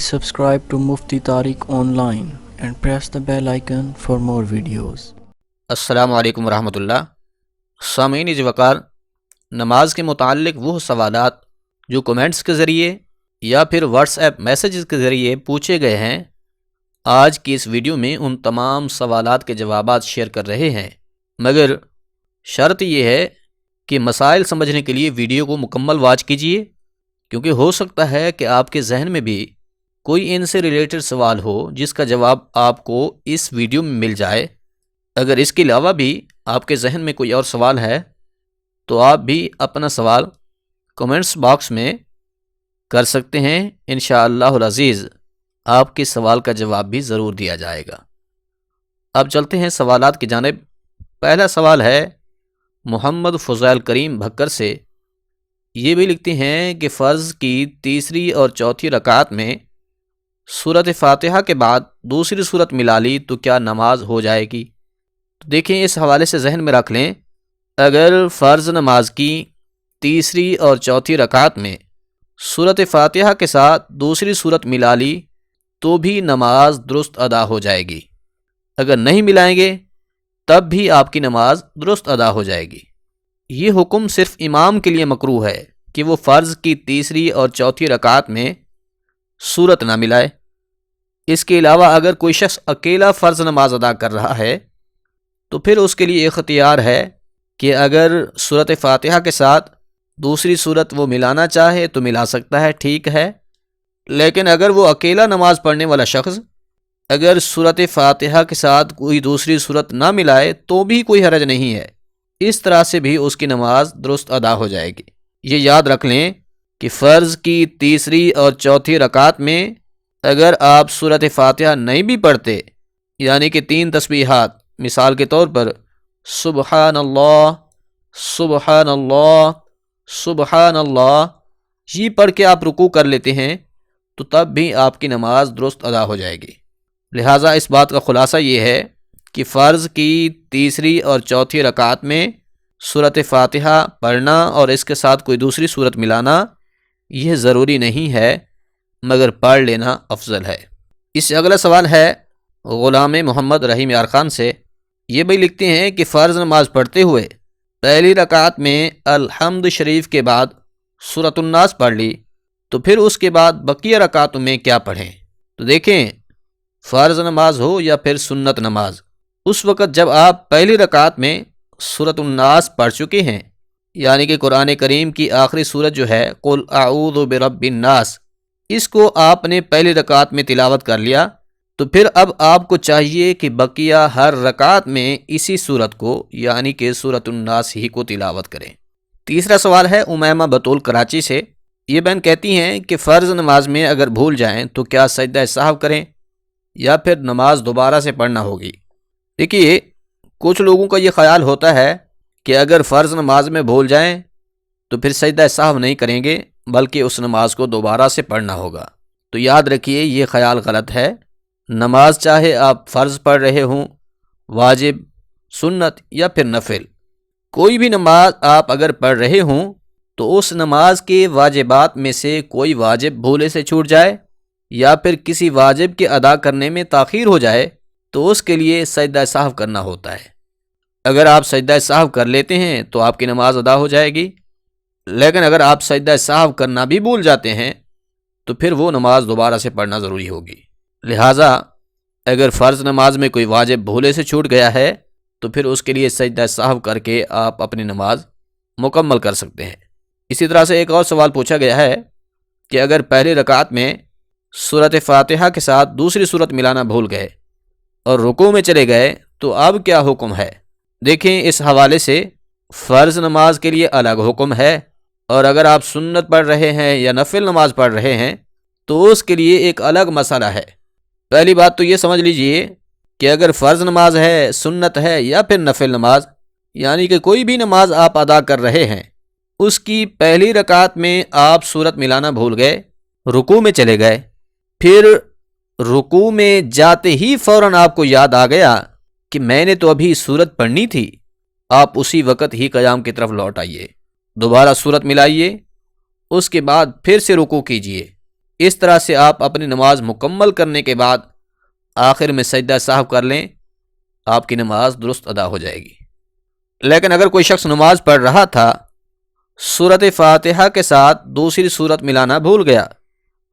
Subscribe to Mufti Tariq Online and press the bell icon for more videos. السلام علیکم ورحمۃ اللہ۔ سامعین عزیز وقار، نماز کے متعلق وہ سوالات جو کومنٹس کے ذریعے یا پھر واٹس ایپ میسیجز کے ذریعے پوچھے گئے ہیں، آج کی اس ویڈیو میں ان تمام سوالات کے جوابات شیئر کر رہے ہیں، مگر شرط یہ ہے کہ مسائل سمجھنے کے لیے ویڈیو کو مکمل واچ کیجیے، کیونکہ ہو سکتا ہے کہ آپ کے ذہن میں بھی کوئی ان سے ریلیٹڈ سوال ہو جس کا جواب آپ کو اس ویڈیو میں مل جائے۔ اگر اس کے علاوہ بھی آپ کے ذہن میں کوئی اور سوال ہے تو آپ بھی اپنا سوال کمنٹس باکس میں کر سکتے ہیں، انشاءاللہ العزیز آپ کے سوال کا جواب بھی ضرور دیا جائے گا۔ اب چلتے ہیں سوالات کی جانب۔ پہلا سوال ہے محمد فضیل کریم بھکر سے۔ یہ بھی لکھتے ہیں کہ فرض کی تیسری اور چوتھی رکعت میں سورۃ فاتحہ کے بعد دوسری سورت ملا لی تو کیا نماز ہو جائے گی؟ تو دیکھیں، اس حوالے سے ذہن میں رکھ لیں، اگر فرض نماز کی تیسری اور چوتھی رکعت میں سورۃ فاتحہ کے ساتھ دوسری سورت ملا لی تو بھی نماز درست ادا ہو جائے گی۔ اگر نہیں ملائیں گے تب بھی آپ کی نماز درست ادا ہو جائے گی۔ یہ حکم صرف امام کے لیے مکروہ ہے کہ وہ فرض کی تیسری اور چوتھی رکعت میں سورت نہ ملائے۔ اس کے علاوہ اگر کوئی شخص اکیلا فرض نماز ادا کر رہا ہے تو پھر اس کے لیے اختیار ہے کہ اگر سورۃ فاتحہ کے ساتھ دوسری سورت وہ ملانا چاہے تو ملا سکتا ہے، ٹھیک ہے، لیکن اگر وہ اکیلا نماز پڑھنے والا شخص اگر سورۃ فاتحہ کے ساتھ کوئی دوسری سورت نہ ملائے تو بھی کوئی حرج نہیں ہے، اس طرح سے بھی اس کی نماز درست ادا ہو جائے گی۔ یہ یاد رکھ لیں کہ فرض کی تیسری اور چوتھی رکعت میں اگر آپ سورۃ فاتحہ نہیں بھی پڑھتے، یعنی کہ 3 تسبیحات، مثال کے طور پر سبحان اللہ سبحان اللہ سبحان اللہ، یہ پڑھ کے آپ رکوع کر لیتے ہیں تو تب بھی آپ کی نماز درست ادا ہو جائے گی۔ لہٰذا اس بات کا خلاصہ یہ ہے کہ فرض کی تیسری اور چوتھی رکعت میں سورۃ فاتحہ پڑھنا اور اس کے ساتھ کوئی دوسری سورت ملانا یہ ضروری نہیں ہے، مگر پڑھ لینا افضل ہے۔ اس سے اگلا سوال ہے غلام محمد رحیم یار خان سے۔ یہ بھی لکھتے ہیں کہ فرض نماز پڑھتے ہوئے پہلی رکعت میں الحمد شریف کے بعد سورۃ الناس پڑھ لی تو پھر اس کے بعد بقیہ رکعتوں میں کیا پڑھیں؟ تو دیکھیں، فرض نماز ہو یا پھر سنت نماز، اس وقت جب آپ پہلی رکعت میں سورۃ الناس پڑھ چکے ہیں، یعنی کہ قرآن کریم کی آخری سورت جو ہے قل اعوذ برب الناس، اس کو آپ نے پہلی رکعت میں تلاوت کر لیا تو پھر اب آپ کو چاہیے کہ بقیہ ہر رکعت میں اسی سورت کو، یعنی کہ سورۃ الناس ہی کو تلاوت کریں۔ تیسرا سوال ہے امیمہ بطول کراچی سے۔ یہ بہن کہتی ہیں کہ فرض نماز میں اگر بھول جائیں تو کیا سجدہ سہو کریں یا پھر نماز دوبارہ سے پڑھنا ہوگی؟ دیکھیے، کچھ لوگوں کا یہ خیال ہوتا ہے کہ اگر فرض نماز میں بھول جائیں تو پھر سجدہ سہو نہیں کریں گے بلکہ اس نماز کو دوبارہ سے پڑھنا ہوگا۔ تو یاد رکھیے، یہ خیال غلط ہے۔ نماز چاہے آپ فرض پڑھ رہے ہوں، واجب، سنت یا پھر نفل، کوئی بھی نماز آپ اگر پڑھ رہے ہوں تو اس نماز کے واجبات میں سے کوئی واجب بھولے سے چھوٹ جائے یا پھر کسی واجب کے ادا کرنے میں تاخیر ہو جائے تو اس کے لیے سجدہ سہو کرنا ہوتا ہے۔ اگر آپ سجدہ سہو کر لیتے ہیں تو آپ کی نماز ادا ہو جائے گی، لیکن اگر آپ سجدہ سہو کرنا بھی بھول جاتے ہیں تو پھر وہ نماز دوبارہ سے پڑھنا ضروری ہوگی۔ لہٰذا اگر فرض نماز میں کوئی واجب بھولے سے چھوٹ گیا ہے تو پھر اس کے لیے سجدہ سہو کر کے آپ اپنی نماز مکمل کر سکتے ہیں۔ اسی طرح سے ایک اور سوال پوچھا گیا ہے کہ اگر پہلی رکعت میں سورۃ فاتحہ کے ساتھ دوسری سورت ملانا بھول گئے اور رکوع میں چلے گئے تو اب کیا حکم ہے؟ دیکھیں، اس حوالے سے فرض نماز کے لیے الگ حکم ہے، اور اگر آپ سنت پڑھ رہے ہیں یا نفل نماز پڑھ رہے ہیں تو اس کے لیے ایک الگ مسئلہ ہے۔ پہلی بات تو یہ سمجھ لیجئے کہ اگر فرض نماز ہے، سنت ہے یا پھر نفل نماز، یعنی کہ کوئی بھی نماز آپ ادا کر رہے ہیں، اس کی پہلی رکعت میں آپ سورت ملانا بھول گئے، رکوع میں چلے گئے، پھر رکوع میں جاتے ہی فوراً آپ کو یاد آ گیا کہ میں نے تو ابھی سورت پڑھنی تھی، آپ اسی وقت ہی قیام کی طرف لوٹ آئیے، دوبارہ سورت ملائیے، اس کے بعد پھر سے رکوع کیجئے، اس طرح سے آپ اپنی نماز مکمل کرنے کے بعد آخر میں سجدہ سہو کر لیں، آپ کی نماز درست ادا ہو جائے گی۔ لیکن اگر کوئی شخص نماز پڑھ رہا تھا، سورۃ فاتحہ کے ساتھ دوسری سورت ملانا بھول گیا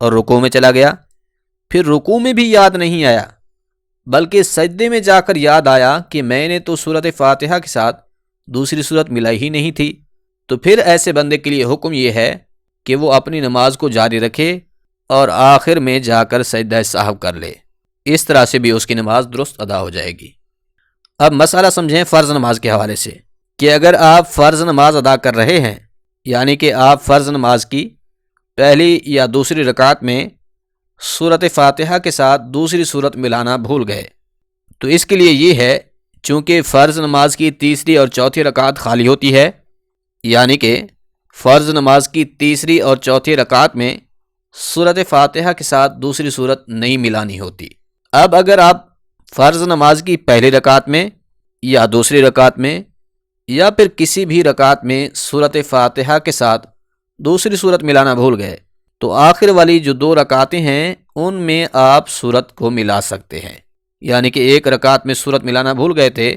اور رکوع میں چلا گیا، پھر رکوع میں بھی یاد نہیں آیا بلکہ سجدے میں جا کر یاد آیا کہ میں نے تو سورۃ فاتحہ کے ساتھ دوسری سورت ملائی ہی نہیں تھی، تو پھر ایسے بندے کے لیے حکم یہ ہے کہ وہ اپنی نماز کو جاری رکھے اور آخر میں جا کر سجدہ سہو کر لے۔ اس طرح سے بھی اس کی نماز درست ادا ہو جائے گی۔ اب مسئلہ سمجھیں فرض نماز کے حوالے سے کہ اگر آپ فرض نماز ادا کر رہے ہیں، یعنی کہ آپ فرض نماز کی پہلی یا دوسری رکعت میں سورۃ فاتحہ کے ساتھ دوسری سورت ملانا بھول گئے، تو اس کے لیے یہ ہے، چونکہ فرض نماز کی تیسری اور چوتھی رکعت خالی ہوتی ہے، یعنی کہ فرض نماز کی تیسری اور چوتھی رکعت میں سورۃ فاتحہ کے ساتھ دوسری سورت نہیں ملانی ہوتی۔ اب اگر آپ فرض نماز کی پہلی رکعت میں یا دوسری رکعت میں یا پھر کسی بھی رکعت میں سورۃ فاتحہ کے ساتھ دوسری سورت ملانا بھول گئے، تو آخر والی جو 2 رکعتیں ہیں ان میں آپ سورت کو ملا سکتے ہیں، یعنی کہ ایک رکعت میں سورت ملانا بھول گئے تھے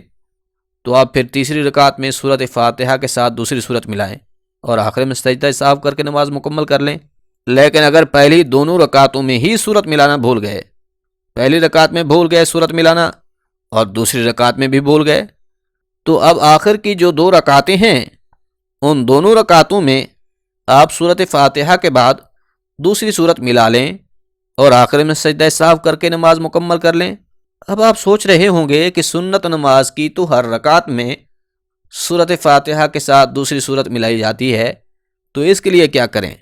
تو آپ پھر تیسری رکعت میں سورۃ فاتحہ کے ساتھ دوسری سورت ملائیں اور آخر میں سجدہ سہو کر کے نماز مکمل کر لیں۔ لیکن اگر پہلی دونوں رکعتوں میں ہی سورت ملانا بھول گئے، پہلی رکعت میں بھول گئے سورت ملانا اور دوسری رکعت میں بھی بھول گئے، تو اب آخر کی جو 2 رکعتیں ہیں ان دونوں رکعتوں میں آپ سورۃ فاتحہ کے بعد دوسری سورت ملا لیں اور آخر میں سجدہ سہو کر کے نماز مکمل کر لیں۔ اب آپ سوچ رہے ہوں گے کہ سنت نماز کی تو ہر رکعت میں سورۃ فاتحہ کے ساتھ دوسری سورت ملائی جاتی ہے، تو اس کے لیے کیا کریں؟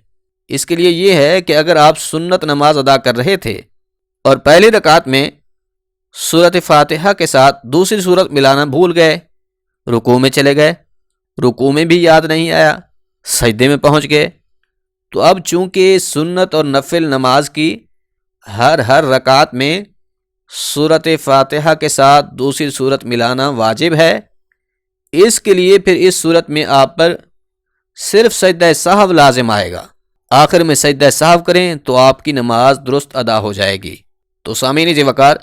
اس کے لیے یہ ہے کہ اگر آپ سنت نماز ادا کر رہے تھے اور پہلی رکعت میں سورۃ فاتحہ کے ساتھ دوسری سورت ملانا بھول گئے، رکوع میں چلے گئے، رکوع میں بھی یاد نہیں آیا، سجدے میں پہنچ گئے، تو اب چونکہ سنت اور نفل نماز کی ہر رکعت میں سورۃ فاتحہ کے ساتھ دوسری سورت ملانا واجب ہے، اس کے لیے پھر اس صورت میں آپ پر صرف سجدہ سہو لازم آئے گا۔ آخر میں سجدہ سہو کریں تو آپ کی نماز درست ادا ہو جائے گی۔ تو سامعین جی وقار،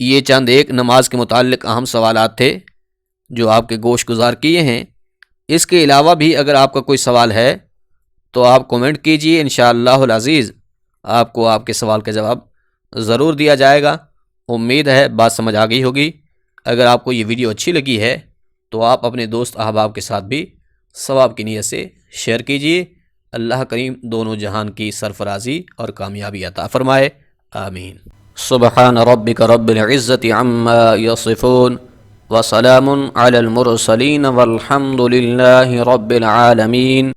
یہ چند ایک نماز کے متعلق اہم سوالات تھے جو آپ کے گوش گزار کیے ہیں۔ اس کے علاوہ بھی اگر آپ کا کوئی سوال ہے تو آپ کومنٹ کیجئے، انشاءاللہ العزیز آپ کو آپ کے سوال کا جواب ضرور دیا جائے گا۔ امید ہے بات سمجھ آ گئی ہوگی۔ اگر آپ کو یہ ویڈیو اچھی لگی ہے تو آپ اپنے دوست احباب کے ساتھ بھی ثواب کی نیت سے شیئر کیجئے۔ اللہ کریم دونوں جہان کی سرفرازی اور کامیابی عطا فرمائے، آمین۔ سبحان ربک رب العزت عما یصفون وسلام علی المرسلین والحمد للہ رب العالمین۔